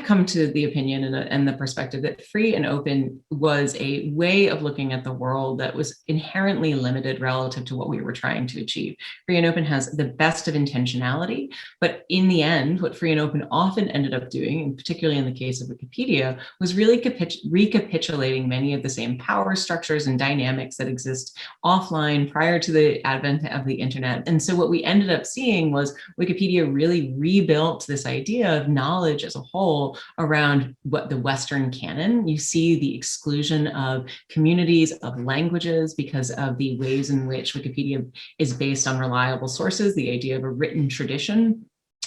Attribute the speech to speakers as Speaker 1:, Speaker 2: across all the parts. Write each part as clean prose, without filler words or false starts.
Speaker 1: I've come to the opinion and the perspective that free and open was a way of looking at the world that was inherently limited relative to what we were trying to achieve. Free and open has the best of intentionality, but in the end, what free and open often ended up doing, and particularly in the case of Wikipedia, was really recapitulating many of the same power structures and dynamics that exist offline prior to the advent of the internet. And so what we ended up seeing was Wikipedia really rebuilt this idea of knowledge as a whole around what the Western canon. You see the exclusion of communities, of languages, because of the ways in which Wikipedia is based on reliable sources. The idea of a written tradition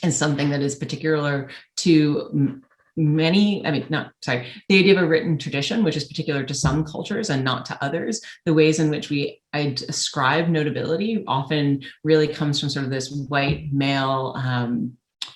Speaker 1: is something that is particular to the idea of a written tradition, which is particular to some cultures and not to others. The ways in which I ascribe notability often really comes from sort of this white male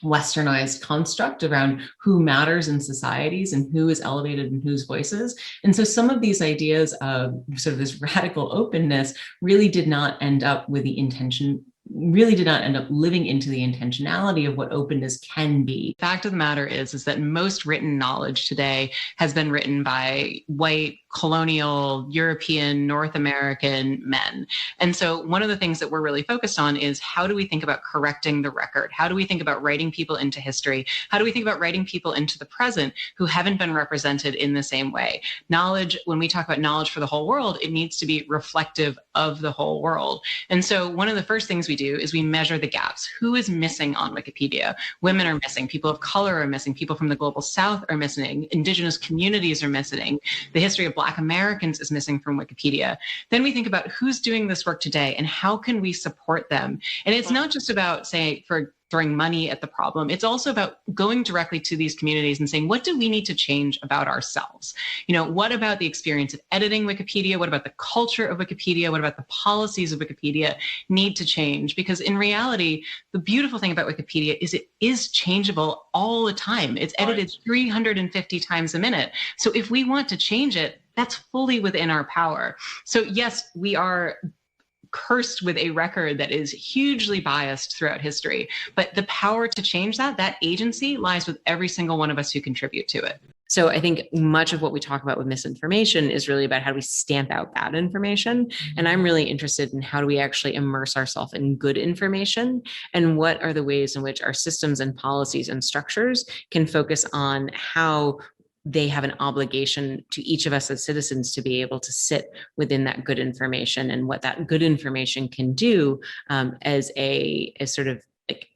Speaker 1: westernized construct around who matters in societies and who is elevated and whose voices. And so some of these ideas of sort of this radical openness really did not end up with the intention really did not end up living into the intentionality of what openness can be. The fact of the matter is that most written knowledge today has been written by white, colonial, European, North American men. And so one of the things that we're really focused on is how do we think about correcting the record? How do we think about writing people into history? How do we think about writing people into the present who haven't been represented in the same way? Knowledge, when we talk about knowledge for the whole world, it needs to be reflective of the whole world. And so one of the first things we do is we measure the gaps. Who is missing on Wikipedia? Women are missing, people of color are missing, people from the global South are missing, indigenous communities are missing, the history of Black Americans is missing from Wikipedia. Then we think about who's doing this work today and how can we support them? And it's not just about, say, for throwing money at the problem. It's also about going directly to these communities and saying, what do we need to change about ourselves? What about the experience of editing Wikipedia? What about the culture of Wikipedia? What about the policies of Wikipedia need to change? Because in reality, the beautiful thing about Wikipedia is it is changeable all the time. It's edited 350 times a minute. So if we want to change it, that's fully within our power. So yes, we are cursed with a record that is hugely biased throughout history, but the power to change that agency lies with every single one of us who contribute to it. So I think much of what we talk about with misinformation is really about how do we stamp out bad information. And I'm really interested in how do we actually immerse ourselves in good information and what are the ways in which our systems and policies and structures can focus on how they have an obligation to each of us as citizens to be able to sit within that good information and what that good information can do as sort of like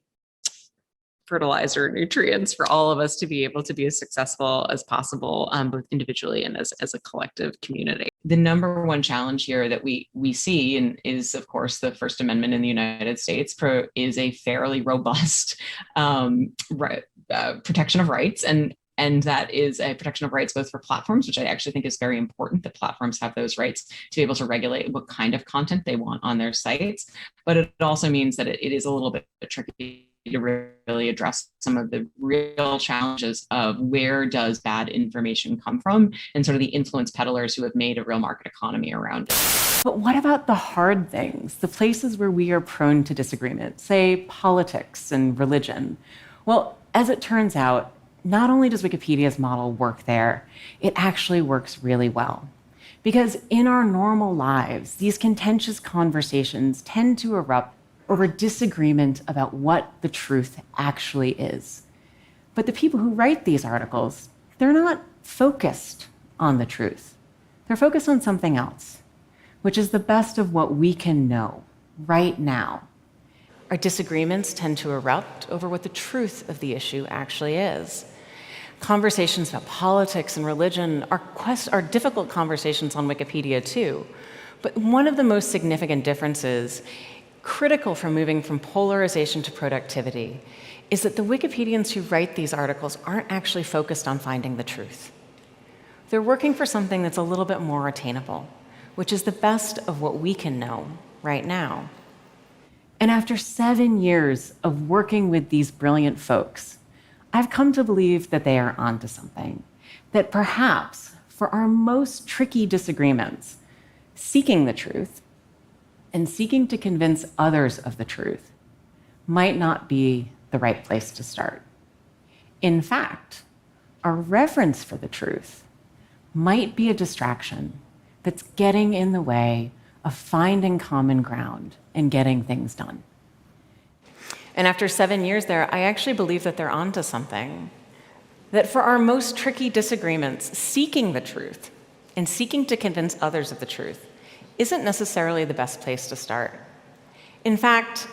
Speaker 1: fertilizer, nutrients for all of us to be able to be as successful as possible, both individually and as a collective community. The number one challenge here that we see and is, of course, the First Amendment in the United States is a fairly robust protection of rights. And that is a protection of rights both for platforms, which I actually think is very important, that platforms have those rights to be able to regulate what kind of content they want on their sites. But it also means that it is a little bit tricky to really address some of the real challenges of where does bad information come from and sort of the influence peddlers who have made a real market economy around it.
Speaker 2: But what about the hard things, the places where we are prone to disagreement, say politics and religion? Well, as it turns out, not only does Wikipedia's model work there, it actually works really well. Because in our normal lives, these contentious conversations tend to erupt over disagreement about what the truth actually is. But the people who write these articles, they're not focused on the truth. They're focused on something else, which is the best of what we can know right now. Our disagreements tend to erupt over what the truth of the issue actually is. Conversations about politics and religion are difficult conversations on Wikipedia too. But one of the most significant differences, critical for moving from polarization to productivity, is that the Wikipedians who write these articles aren't actually focused on finding the truth. They're working for something that's a little bit more attainable, which is the best of what we can know right now. And after 7 years of working with these brilliant folks, I've come to believe that they are onto something, that perhaps for our most tricky disagreements, seeking the truth and seeking to convince others of the truth might not be the right place to start. In fact, our reverence for the truth might be a distraction that's getting in the way of finding common ground and getting things done. And after 7 years there, I actually believe that they're onto something. That for our most tricky disagreements, seeking the truth and seeking to convince others of the truth isn't necessarily the best place to start. In fact,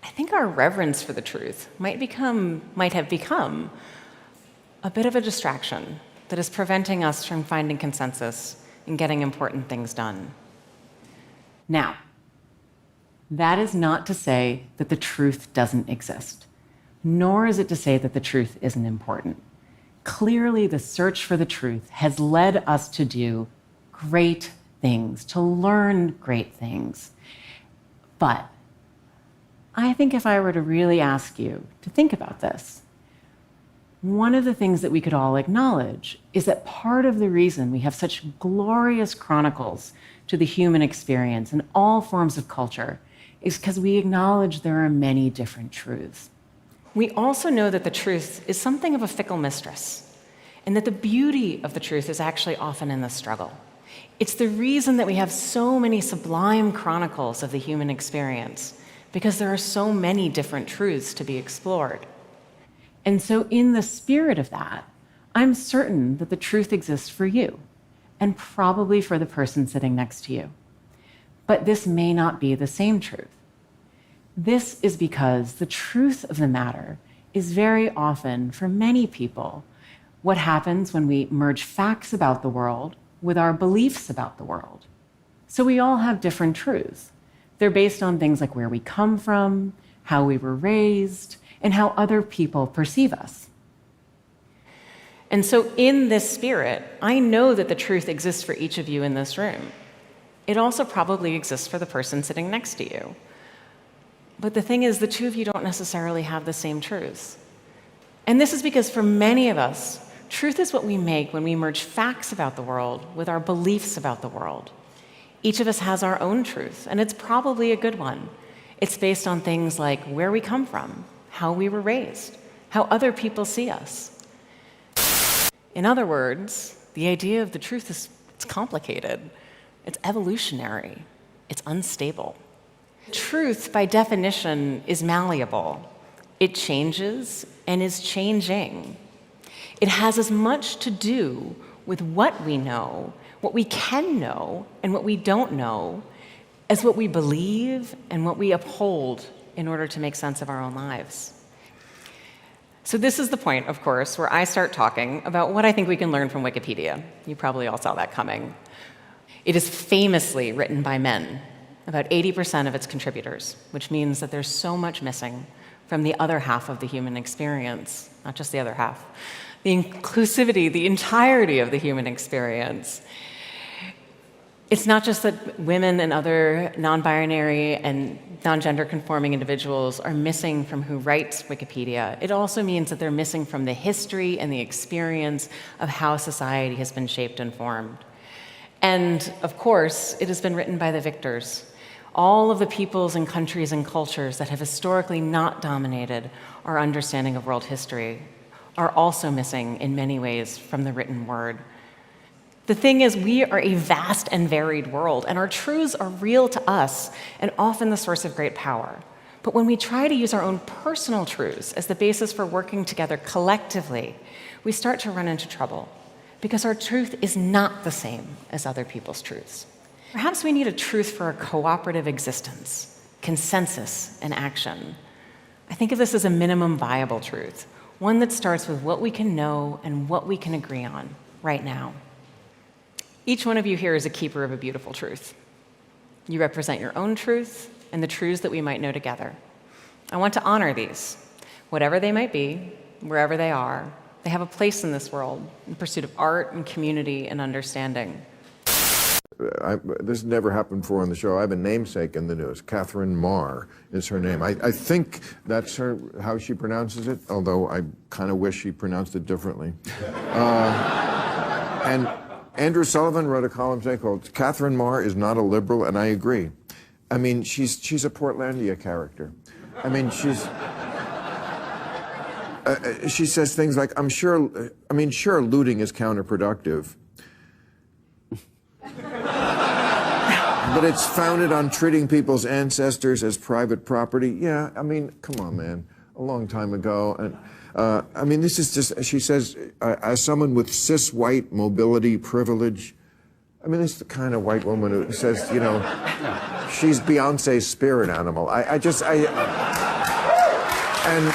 Speaker 2: I think our reverence for the truth might have become a bit of a distraction that is preventing us from finding consensus and getting important things done. Now, that is not to say that the truth doesn't exist, nor is it to say that the truth isn't important. Clearly, the search for the truth has led us to do great things, to learn great things. But I think if I were to really ask you to think about this, one of the things that we could all acknowledge is that part of the reason we have such glorious chronicles to the human experience in all forms of culture is because we acknowledge there are many different truths. We also know that the truth is something of a fickle mistress, and that the beauty of the truth is actually often in the struggle. It's the reason that we have so many sublime chronicles of the human experience, because there are so many different truths to be explored. And so in the spirit of that, I'm certain that the truth exists for you, and probably for the person sitting next to you. But this may not be the same truth. This is because the truth of the matter is very often, for many people, what happens when we merge facts about the world with our beliefs about the world. So we all have different truths. They're based on things like where we come from, how we were raised, and how other people perceive us. And so in this spirit, I know that the truth exists for each of you in this room. It also probably exists for the person sitting next to you. But the thing is, the two of you don't necessarily have the same truths. And this is because for many of us, truth is what we make when we merge facts about the world with our beliefs about the world. Each of us has our own truth, and it's probably a good one. It's based on things like where we come from, how we were raised, how other people see us. In other words, the idea of the truth it's complicated, it's evolutionary, it's unstable. Truth, by definition, is malleable. It changes and is changing. It has as much to do with what we know, what we can know, and what we don't know, as what we believe and what we uphold in order to make sense of our own lives. So this is the point, of course, where I start talking about what I think we can learn from Wikipedia. You probably all saw that coming. It is famously written by men, about 80% of its contributors, which means that there's so much missing from the other half of the human experience, not just the other half. The inclusivity, the entirety of the human experience. It's not just that women and other non-binary and non-gender conforming individuals are missing from who writes Wikipedia. It also means that they're missing from the history and the experience of how society has been shaped and formed. And of course, it has been written by the victors. All of the peoples and countries and cultures that have historically not dominated our understanding of world history are also missing in many ways from the written word. The thing is, we are a vast and varied world, and our truths are real to us and often the source of great power. But when we try to use our own personal truths as the basis for working together collectively, we start to run into trouble because our truth is not the same as other people's truths. Perhaps we need a truth for a cooperative existence, consensus, and action. I think of this as a minimum viable truth, one that starts with what we can know and what we can agree on right now. Each one of you here is a keeper of a beautiful truth. You represent your own truth and the truths that we might know together. I want to honor these, whatever they might be, wherever they are. They have a place in this world in pursuit of art and community and understanding.
Speaker 3: This never happened before on the show. I have a namesake in the news. Katherine Maher is her name. I think that's how she pronounces it, although I kind of wish she pronounced it differently. And Andrew Sullivan wrote a column today called "Katherine Maher is not a liberal," and I agree. I mean, she's a Portlandia character. I mean, She says things like, sure, looting is counterproductive. But it's founded on treating people's ancestors as private property. Yeah, come on, man. A long time ago. And this is just, she says, as someone with cis white mobility privilege, this is the kind of white woman who says, she's Beyonce's spirit animal. And